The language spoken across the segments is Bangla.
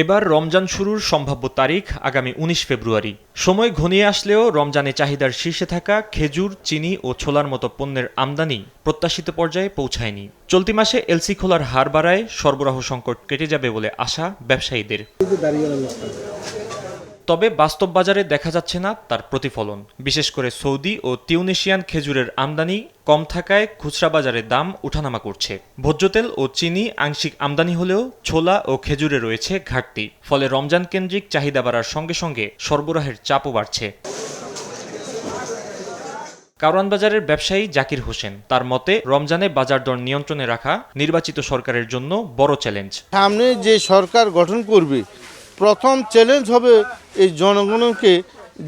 এবার রমজান শুরুর সম্ভাব্য তারিখ আগামী ১৯ ফেব্রুয়ারি। সময় ঘনিয়ে আসলেও রমজানে চাহিদার শীর্ষে থাকা খেজুর, চিনি ও ছোলার মতো পণ্যের আমদানি প্রত্যাশিত পর্যায়ে পৌঁছায়নি। চলতি মাসে এলসি খোলার হার বাড়ায় সরবরাহ সংকট কেটে যাবে বলে আশা ব্যবসায়ীদের। তবে বাস্তব বাজারে দেখা যাচ্ছে না তার প্রতিফলন। বিশেষ করে সৌদি ও তিউনিসিয়ান খেজুরের আমদানি কম থাকায় খুচরা বাজারে দাম ওঠানামা করছে। ভোজ্য তেল ও চিনি আংশিক আমদানি হলেও ছোলা ও খেজুরে রয়েছে ঘাটতি। ফলে রমজান কেন্দ্রিক চাহিদা বাড়ার সঙ্গে সঙ্গে সরবরাহের চাপও বাড়ছে। কারওয়ান বাজারের ব্যবসায়ী জাকির হোসেন তার মতে, রমজানে বাজার দর নিয়ন্ত্রণে রাখা নির্বাচিত সরকারের জন্য বড় চ্যালেঞ্জ। সামনে যে সরকার গঠন করবে, প্রথম চ্যালেঞ্জ হবে এই জনগণকে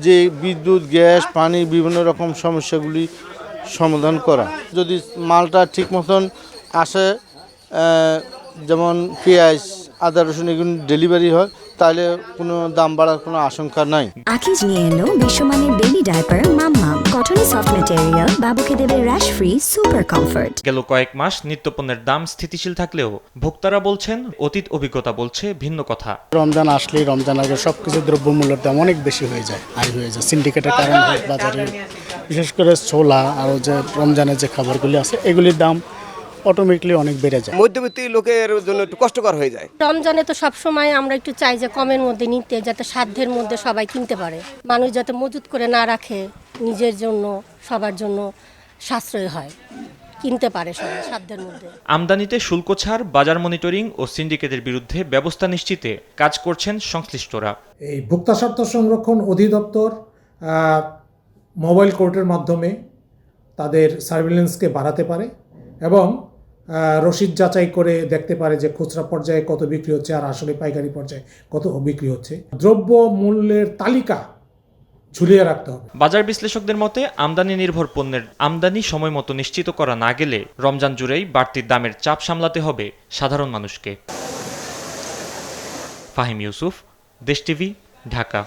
যে বিদ্যুৎ, গ্যাস, পানি বিভিন্ন রকম সমস্যাগুলি সমাধান করা। যদি মালটা ঠিক মতন আসে, যেমন পেঁয়াজ, আদা, রসুন এগুলো ডেলিভারি হয়, তাহলে কোনো দাম বাড়ার কোনো আশঙ্কা নাই। আকিজ নিয়ে এলো বিশ্বমানের বেবি ডায়াপার মাম্মাম। কটনে সফট ম্যাটেরিয়াল, বাবুকে দেবে র্যাশ ফ্রি সুপার কমফোর্ট। গেল কয়েক মাস নিত্যপণ্যের দাম স্থিতিশীল থাকলেও ভোক্তারা বলছেন অতীত অভিজ্ঞতা বলছে ভিন্ন কথা। রমজান আসলেই রমজান আগে সবকিছু দ্রব্যমূল্যের দাম অনেক বেশি হয়ে যায়, হাই হয়ে যায়। সিন্ডিকেটের কারণে বাজারে বিশেষ করে ছোলা আর যে রমজানের যে খাবারগুলি আছে এগুলির দাম অটোমেটিকলি অনেক বেড়ে যায়। মধ্যবিত্ত লোকের জন্য একটু কষ্টকর হয়ে যায়। রমজানে তো সবসময় আমরা একটু চাই যে কমের মধ্যে নিতে, যাতে সাধ্যের মধ্যে সবাই কিনতে পারে। মানুষ যাতে মজুত করে না রাখে, নিজের জন্য সবার জন্য সাশ্রয় হয়, কিনতে পারে সবাই সাধ্যের মধ্যে। আমদানিতে শুল্ক ছাড়, বাজার মনিটরিং ও সিন্ডিকেটের বিরুদ্ধে ব্যবস্থা নিশ্চিতে কাজ করছেন সংশ্লিষ্টরা। এই ভোক্তা স্বার্থ সংরক্ষণ অধিদপ্তর মোবাইল কোর্টের মাধ্যমে তাদের সার্ভিলেন্সকে বাড়াতে পারে এবং রসিদ যাচাই করে দেখতে পারে যে খুচরা পর্যায়ে কত বিক্রি হচ্ছে আর আসলে পাইকারি পর্যায়ে কত বিক্রি হচ্ছে। দ্রব্য মূল্যের তালিকা ঝুলিয়ে রাখতে হবে। বাজার বিশ্লেষকদের মতে, আমদানি নির্ভর পণ্যের আমদানি সময় মতো নিশ্চিত করা না গেলে রমজান জুড়েই বাড়তি দামের চাপ সামলাতে হবে সাধারণ মানুষকে। ফাহিম ইউসুফ, দেশ টিভি, ঢাকা।